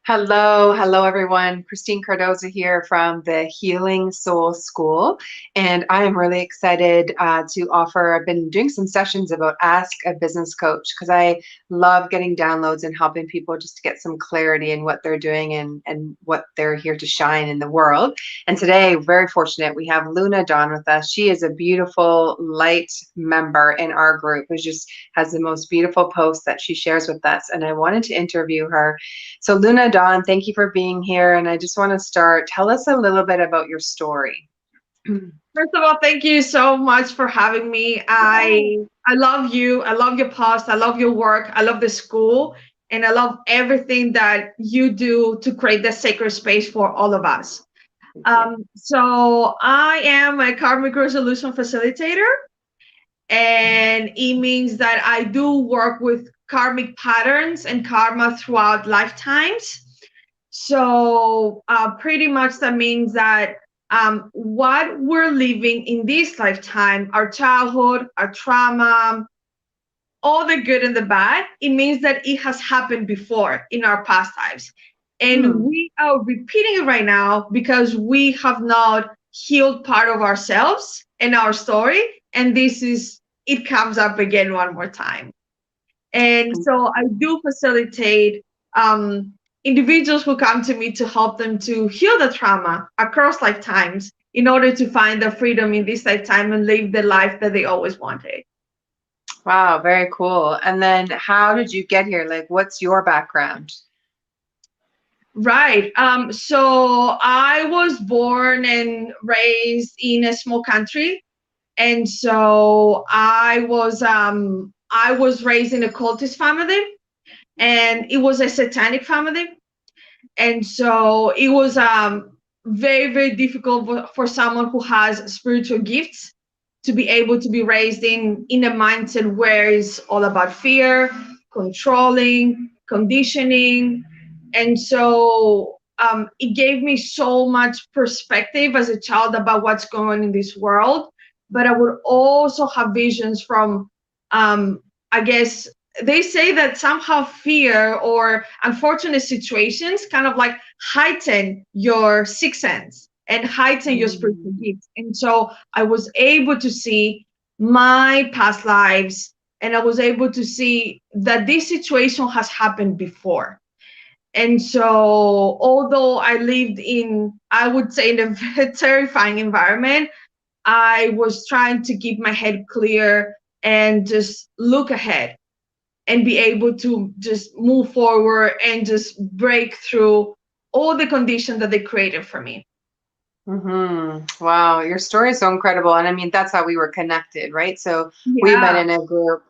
Hello everyone. Christine Cardoza here from the Healing Soul School, and I am really excited to offer. I've been doing some sessions about Ask a Business Coach because I love getting downloads and helping people just to get some clarity in what they're doing and what they're here to shine in the world. And today, very fortunate, we have Luna Dawn with us. She is a beautiful light member in our group who just has the most beautiful posts that she shares with us, and I wanted to interview her. So Luna Dawn, thank you for being here. And I just want to start, tell us a little bit about your story. First of all, thank you so much for having me. I love you. I love your post. I love your work. I love the school, and I love everything that you do to create the sacred space for all of us. Thank you. So I am a karmic resolution facilitator, and it means that I do work with karmic patterns and karma throughout lifetimes. So pretty much that means that what we're living in this lifetime, our childhood, our trauma, all the good and the bad, it means that it has happened before in our past lives. And Hmm. we are repeating it right now because we have not healed part of ourselves and our story. And it comes up again one more time. And so I do facilitate individuals who come to me to help them to heal the trauma across lifetimes in order to find the freedom in this lifetime and live the life that they always wanted. Wow, very cool. And then how did you get here? Like, what's your background? Right. So I was born and raised in a small country. And so I was raised in a cultist family, and it was a satanic family. And so it was very very difficult for someone who has spiritual gifts to be able to be raised in a mindset where it's all about fear, controlling, conditioning. And so it gave me so much perspective as a child about what's going on in this world. But I would also have visions from I guess they say that somehow fear or unfortunate situations kind of like heighten your sixth sense and heighten your spiritual Mm. gifts. And so I was able to see my past lives, and I was able to see that this situation has happened before. And so although I lived in, I would say, in a very terrifying environment, I was trying to keep my head clear and just look ahead and be able to just move forward and just break through all the conditions that they created for me. Wow, your story is so incredible. And I mean, that's how we were connected, right? So we met Yeah. in a group.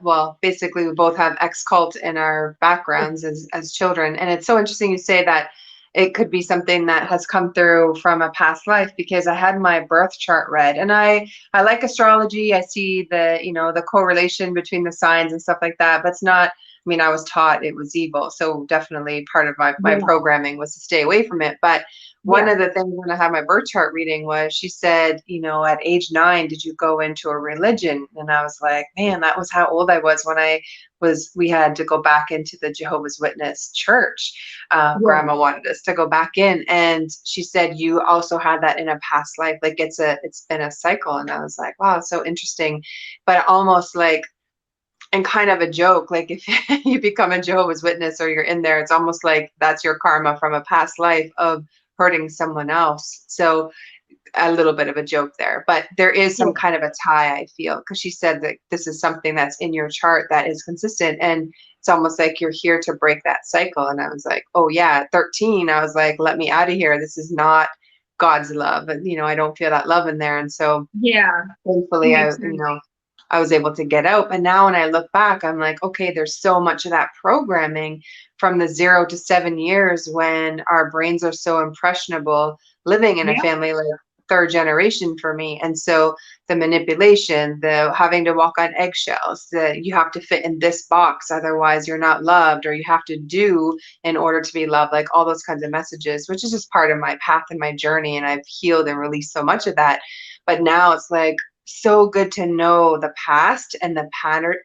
Well, basically, we both have ex-cult in our backgrounds as children. And it's so interesting you say that it could be something that has come through from a past life because I had my birth chart read. And I like astrology. I see the correlation between the signs and stuff like that, but it's not. I mean, I was taught it was evil. So definitely part of my Yeah. programming was to stay away from it. But one Yeah. of the things when I had my birth chart reading was she said, at age 9, did you go into a religion? And I was like, man, that was how old I was when we had to go back into the Jehovah's Witness church. Yeah. Grandma wanted us to go back in. And she said, you also had that in a past life. Like it's been a cycle. And I was like, wow, so interesting. But almost like, and kind of a joke, like if you become a Jehovah's Witness or you're in there, it's almost like that's your karma from a past life of hurting someone else. So a little bit of a joke there, but there is Yeah. some kind of a tie, I feel, because she said that this is something that's in your chart that is consistent, and it's almost like you're here to break that cycle. And I was like, oh yeah, at 13, I was like, let me out of here. This is not God's love. And I don't feel that love in there. And so Yeah. thankfully Makes sense. I was able to get out. But now when I look back, I'm like, okay, there's so much of that programming from the 0 to 7 years when our brains are so impressionable, living in a Yeah. family like third generation for me. And so the manipulation, the having to walk on eggshells, that you have to fit in this box, otherwise you're not loved, or you have to do in order to be loved, like all those kinds of messages, which is just part of my path and my journey. And I've healed and released so much of that. But now it's like, so good to know the past and the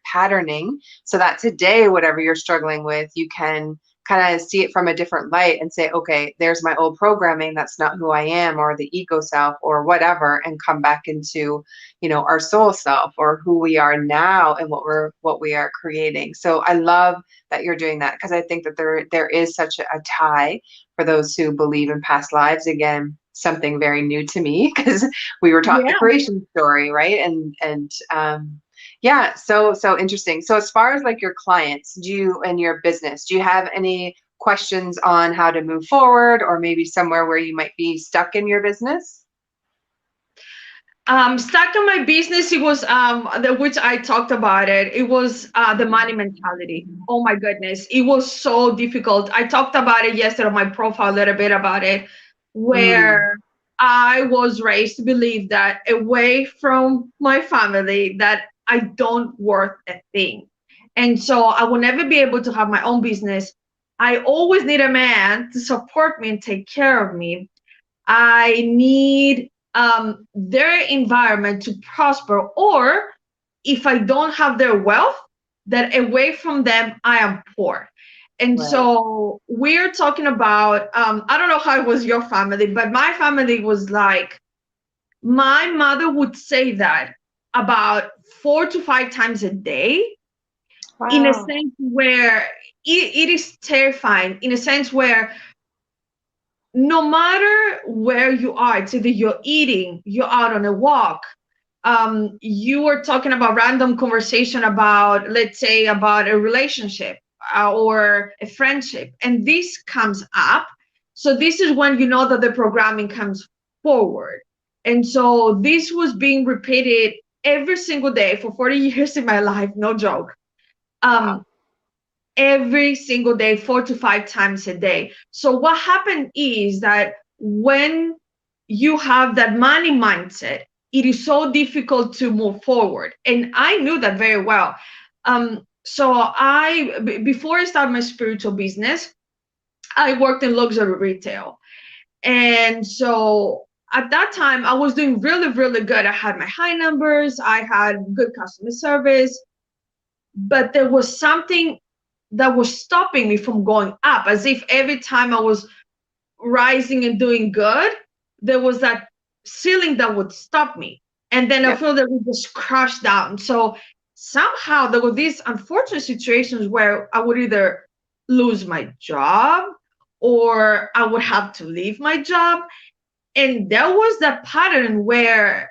patterning so that today, whatever you're struggling with, you can kind of see it from a different light and say, okay, there's my old programming. That's not who I am, or the ego self or whatever, and come back into, our soul self or who we are now and what we are creating. So I love that you're doing that, because I think that there is such a tie for those who believe in past lives. Again, something very new to me, because we were taught the Yeah. creation story, right? And yeah, so interesting. So as far as like your clients, and your business, do you have any questions on how to move forward, or maybe somewhere where you might be stuck in your business? Stuck in my business, it was which I talked about it. It was the money mentality. Oh my goodness, it was so difficult. I talked about it yesterday on my profile a little bit about it, Mm, where I was raised to believe that away from my family that I don't worth a thing, and so I will never be able to have my own business. I always need a man to support me and take care of me. I need their environment to prosper, or if I don't have their wealth, that away from them, I am poor. And right. so we're talking about, I don't know how it was your family, but my family was like, my mother would say that about 4 to 5 times a day, in a Wow. sense where it is terrifying, in a sense where no matter where you are, it's either you're eating, you're out on a walk, you were talking about random conversation about, let's say, about a relationship or a friendship, and this comes up. So this is when you know that the programming comes forward. And so this was being repeated every single day for 40 years in my life, no joke. Wow. Um, every single day, 4 to 5 times a day. So what happened is that when you have that money mindset, it is so difficult to move forward. And I knew that very well. So before I started my spiritual business, I worked in luxury retail. And so at that time, I was doing really, really good. I had my high numbers, I had good customer service, but there was something that was stopping me from going up, as if every time I was rising and doing good, there was that ceiling that would stop me. And then I Yep. feel that we just crash down. So somehow there were these unfortunate situations where I would either lose my job or I would have to leave my job. And there was that pattern where,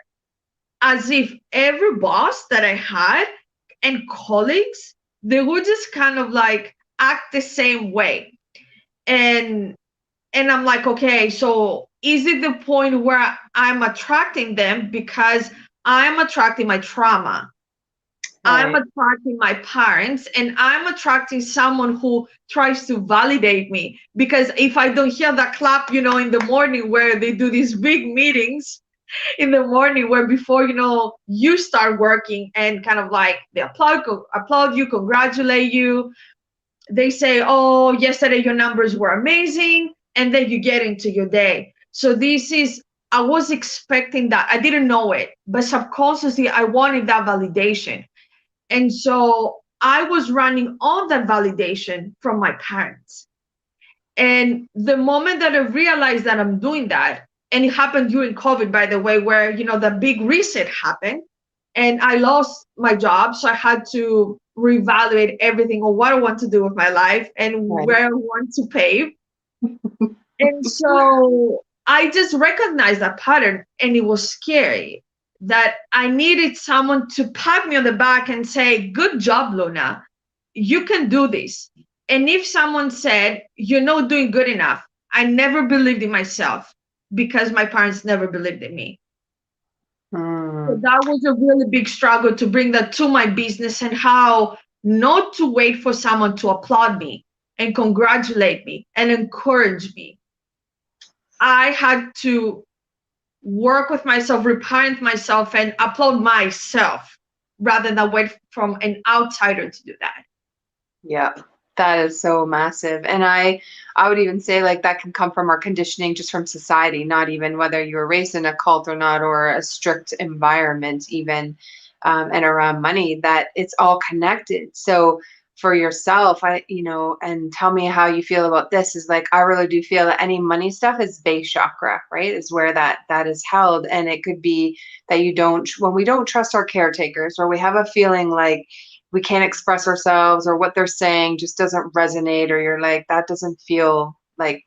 as if every boss that I had and colleagues, they would just kind of like act the same way. And I'm like, okay, so is it the point where I'm attracting them because I'm attracting my trauma? I'm Right. attracting my parents, and I'm attracting someone who tries to validate me. Because if I don't hear that clap, in the morning where they do these big meetings, in the morning where before you start working, and kind of like they applaud you, congratulate you, they say, oh, yesterday your numbers were amazing, and then you get into your day. So this is, I was expecting that. I didn't know it, but subconsciously I wanted that validation. And so I was running on that validation from my parents. And the moment that I realized that I'm doing that, and it happened during COVID, by the way, where the big reset happened, and I lost my job, so I had to reevaluate everything on what I want to do with my life and Right. where I want to pave. And so I just recognized that pattern, and it was scary that I needed someone to pat me on the back and say, good job, Luna. You can do this. And if someone said, you're not doing good enough, I never believed in myself because my parents never believed in me. So Mm, that was a really big struggle to bring that to my business, and how not to wait for someone to applaud me and congratulate me and encourage me. I had to work with myself, reparent myself, and upload myself rather than wait from an outsider to do that. yeah. That is so massive. And I would even say like that can come from our conditioning, just from society, not even whether you were raised in a cult or not, or a strict environment even, and around money, that it's all connected. So for yourself, and tell me how you feel about this, is like, I really do feel that any money stuff is base chakra, right? Is where that is held. And it could be that when we don't trust our caretakers, or we have a feeling like we can't express ourselves, or what they're saying just doesn't resonate, or you're like, that doesn't feel like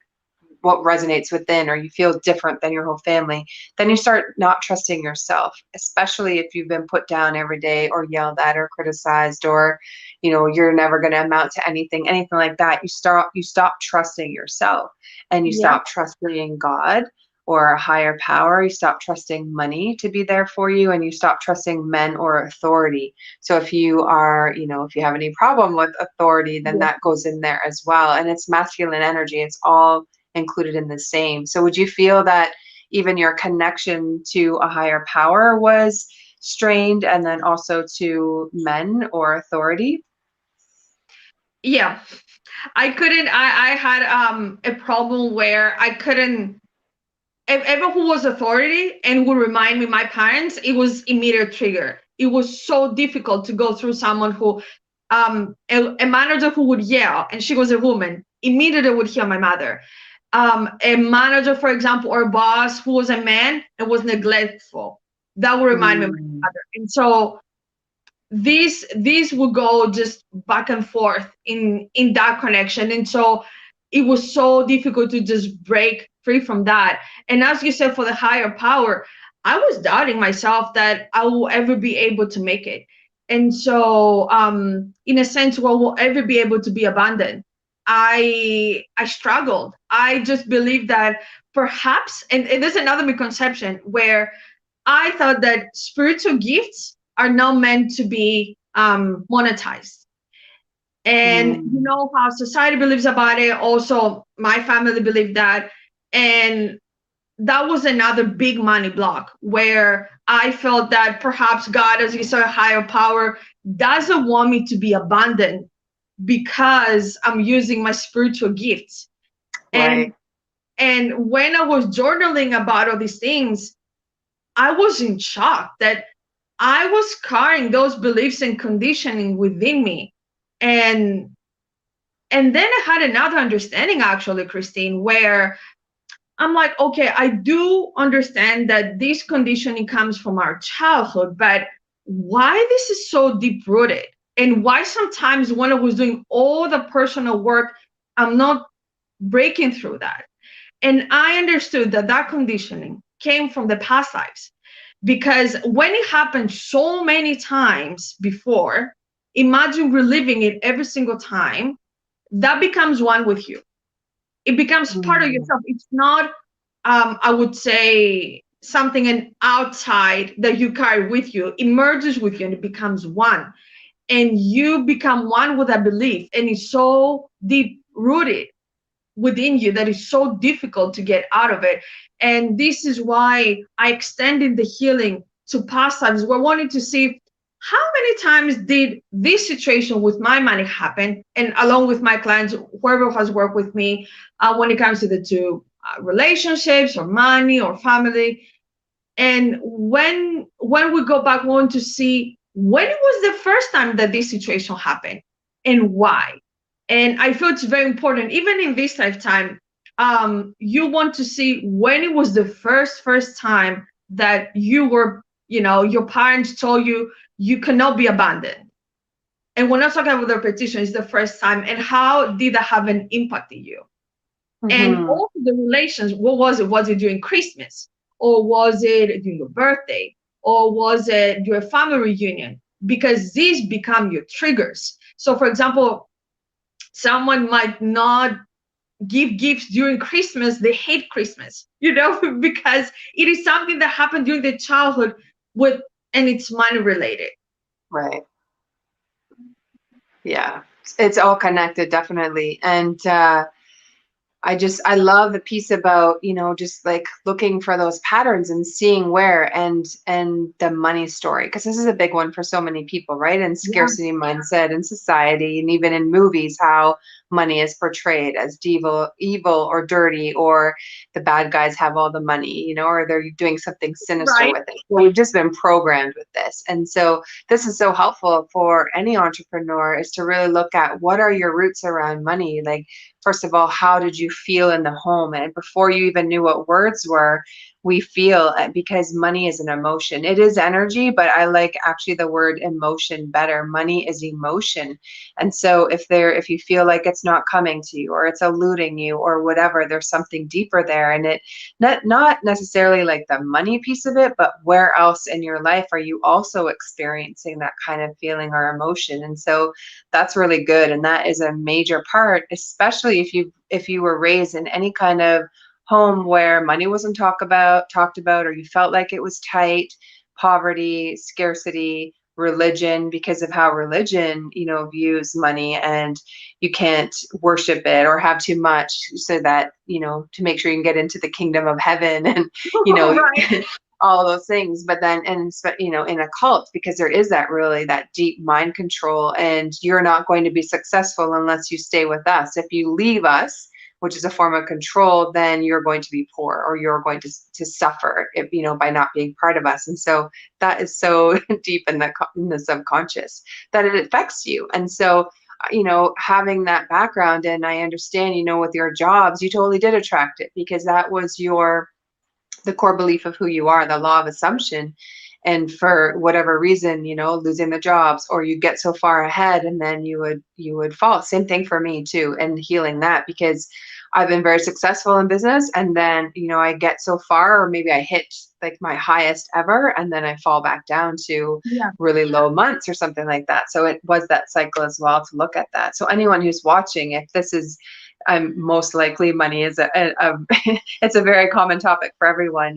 what resonates within, or you feel different than your whole family, then you start not trusting yourself, especially if you've been put down every day, or yelled at, or criticized, or you're never going to amount to anything like that. You stop trusting yourself, and you Yeah. stop trusting God or a higher power. You stop trusting money to be there for you, and you stop trusting men or authority. So if you have any problem with authority, then Yeah. that goes in there as well. And it's masculine energy. It's all included in the same. So would you feel that even your connection to a higher power was strained, and then also to men or authority? Yeah. I couldn't, I had a problem where I couldn't, ever who was authority and would remind me my parents, it was immediate trigger. It was so difficult to go through someone who, a manager who would yell, and she was a woman, immediately would hear my mother. A manager, for example, or a boss who was a man and was neglectful, that would remind me of my Mm, mother. And so these would go just back and forth in that connection. And so it was so difficult to just break free from that. And as you said, for the higher power, I was doubting myself that I will ever be able to make it. And so in a sense, well, will ever be able to be abandoned. I struggled. I just believed that perhaps, and there's another misconception where I thought that spiritual gifts are not meant to be monetized. And you mm, know how society believes about it. Also, my family believed that. And that was another big money block where I felt that perhaps God, as you said, a higher power, doesn't want me to be abundant because I'm using my spiritual gifts. And right. and when I was journaling about all these things, I was in shock that I was carrying those beliefs and conditioning within me. And and then I had another understanding actually, Christine, where I'm like, okay, I do understand that this conditioning comes from our childhood, but why this is so deep rooted? And why sometimes when I was doing all the personal work, I'm not breaking through that. And I understood that that conditioning came from the past lives, because when it happened so many times before, imagine reliving it every single time, that becomes one with you. It becomes part of Mm, yourself. It's not, I would say, something an outside that you carry with you. It merges with you and it becomes one. And you become one with that belief. And it's so deep rooted within you that is so difficult to get out of it. And this is why I extended the healing to past lives. We're wanting to see how many times did this situation with my money happen, and along with my clients, whoever has worked with me, when it comes to the two relationships or money or family. And when we go back, we want to see when it was the first time that this situation happened and why. And I feel it's very important, even in this lifetime, you want to see when it was the first time that you were, your parents told you you cannot be abandoned. And we're not talking about the repetition, it's the first time. And how did that have an impact in you? And mhm. also the relations, what was it? Was it during Christmas? Or was it during your birthday? Or was it your family reunion? Because these become your triggers. So, for example, someone might not give gifts during Christmas, they hate Christmas, because it is something that happened during their childhood with, and it's money related. Right. Yeah. It's all connected, definitely. And I love the piece about, just like looking for those patterns and seeing where, and the money story, because this is a big one for so many people, right? And Yeah, scarcity mindset in society, and even in movies, how money is portrayed as evil or dirty, or the bad guys have all the money, or they're doing something sinister right. with it. So we've just been programmed with this. And so this is so helpful for any entrepreneur, is to really look at what are your roots around money. Like, first of all, how did you feel in the home? And before you even knew what words were, we feel, because money is an emotion. It is energy, but I like actually the word emotion better. Money is emotion. And so if you feel like it's not coming to you, or it's eluding you, or whatever, there's something deeper there. And it not necessarily like the money piece of it, but where else in your life are you also experiencing that kind of feeling or emotion? And so that's really good, and that is a major part, especially if you were raised in any kind of home where money wasn't talked about, or you felt like it was tight. Poverty, scarcity, religion, because of how religion views money, and you can't worship it or have too much, so that to make sure you can get into the kingdom of heaven, and you know Right. all those things. But then, and in a cult, because there is that deep mind control, and you're not going to be successful unless you stay with us. If you leave us, which is a form of control, then you're going to be poor, or you're going to suffer, if, by not being part of us. And so that is so deep in the subconscious, that it affects you. And so having that background, and I understand, with your jobs, you totally did attract it, because that was the core belief of who you are, the law of assumption. And for whatever reason, losing the jobs, or you get so far ahead, and then you would fall. Same thing for me too, and healing that, because I've been very successful in business, and then I get so far, or maybe I hit like my highest ever, and then I fall back down to Yeah. really low months or something like that. So it was that cycle as well, to look at that. So anyone who's watching, if this is, most likely money is it's a very common topic for everyone,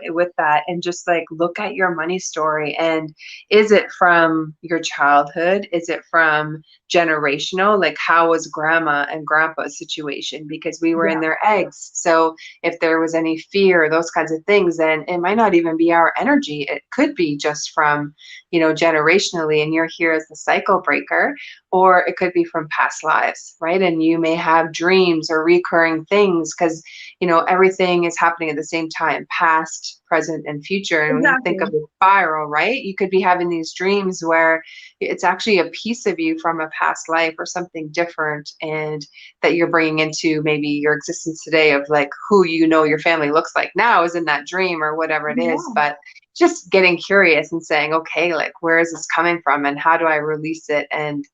with that. And just like look at your money story, and is it from your childhood? Is it from generational? Like, how was grandma and grandpa's situation? Because we were in Yeah. their eggs. So if there was any fear, those kinds of things, then it might not even be our energy. It could be just from, generationally, and you're here as the cycle breaker, or it could be from past lives, right? And you may have dreams or recurring things, because everything is happening at the same time, past, present, and future. And when you think of Exactly. the spiral, right, you could be having these dreams where it's actually a piece of you from a past life, or something different, and that you're bringing into maybe your existence today, of like who your family looks like now is in that dream, or whatever it is. Yeah. But just getting curious and saying, okay, like, where is this coming from, and how do I release it? And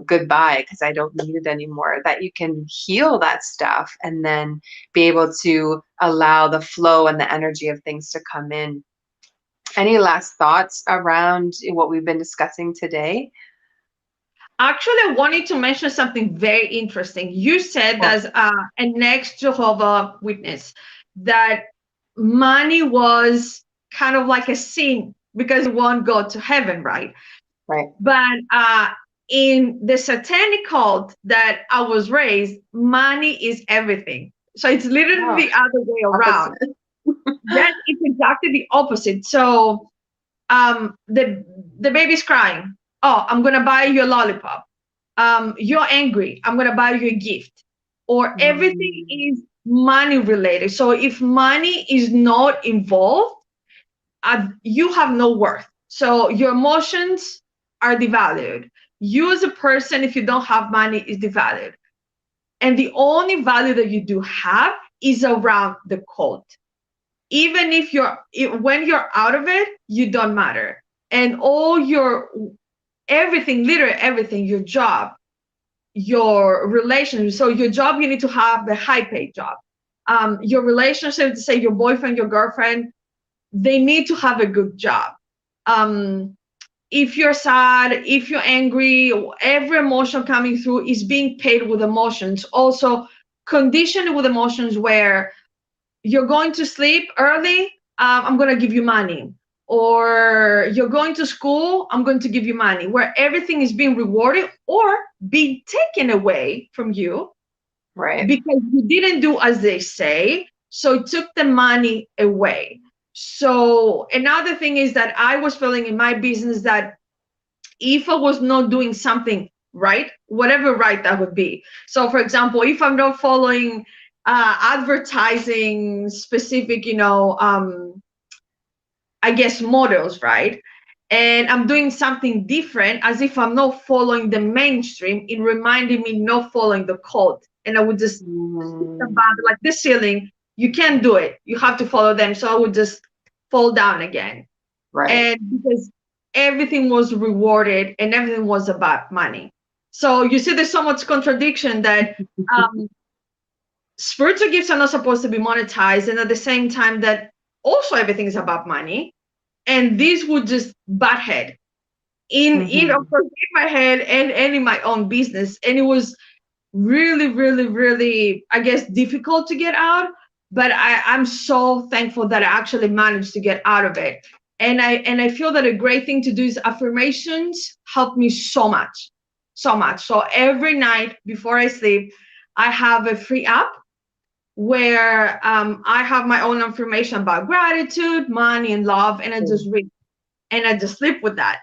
goodbye, because I don't need it anymore. That you can heal that stuff, and then be able to allow the flow and the energy of things to come in. Any last thoughts around what we've been discussing today? Actually, I wanted to mention something very interesting. You said Well, as an ex Jehovah Witness that money was kind of like a sin because it won't go to heaven, right? right. But in the satanic cult that I was raised, money is everything. So it's literally Oh, the other way around. opposite. Yes, it's exactly the opposite. So the baby's crying. Oh, I'm gonna buy you a lollipop. You're angry. I'm gonna buy you a gift. Or everything Mm, is money related. So if money is not involved, you have no worth. So your emotions are devalued. You as a person, if you don't have money, is devalued. And the only value that you do have is around the cult. Even if when you're out of it, you don't matter. And all your everything, literally everything, your job, your relationship. So your job, you need to have the high paid job. Your relationship, say your boyfriend, your girlfriend, they need to have a good job. Um, if you're sad, if you're angry, every emotion coming through is being paid with emotions. Also, conditioned with emotions where you're going to sleep early, I'm going to give you money. Or you're going to school, I'm going to give you money, where everything is being rewarded or being taken away from you Right. because you didn't do as they say. So it took the money away. So another thing is that I was feeling in my business that if I was not doing something right, whatever right that would be. So, for example, if I'm not following advertising specific, I guess models, right? And I'm doing something different as if I'm not following the mainstream, it reminded me not following the code. And I would just Mm, about like the ceiling, you can't do it. You have to follow them. So I would just fall down again. right. And because everything was rewarded and everything was about money. So you see, there's so much contradiction that um, spiritual gifts are not supposed to be monetized, and at the same time that also everything is about money. And this would just butt head in of Hmm. course in my head and in my own business. And it was really, really, really, I guess, difficult to get out. But I'm so thankful that I actually managed to get out of it. And I feel that a great thing to do is affirmations help me so much, so much. So every night before I sleep, I have a free app where I have my own information about gratitude, money, and love, and I just read and I just sleep with that.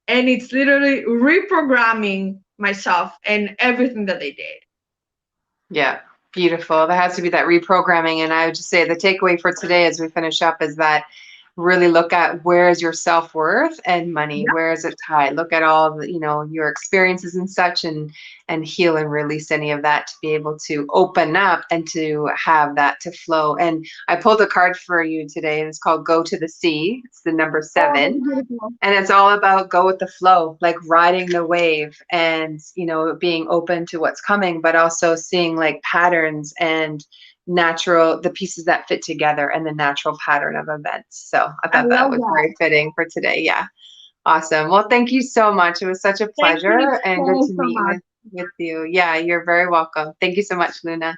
And it's literally reprogramming myself and everything that they did. Yeah, beautiful. There has to be that reprogramming. And I would just say the takeaway for today as we finish up is that really look at where is your self-worth and money, Yeah, where is it tied? Look at all the, your experiences and such, and heal and release any of that to be able to open up and to have that to flow. And I pulled a card for you today, and it's called Go to the Sea. It's the number oh, that's 7. beautiful. And it's all about go with the flow, like riding the wave and, being open to what's coming, but also seeing like patterns and natural, the pieces that fit together and the natural pattern of events. So I I thought that love was that. very fitting for today. Yeah. Awesome. Well, thank you so much. It was such a Thank you pleasure and good so, to so meet much. with you. Yeah, you're very welcome. Thank you so much, Luna.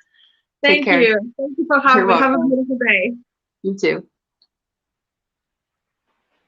Take Thank care. you. Thank you for You're having me. Have a welcome. beautiful day. You too.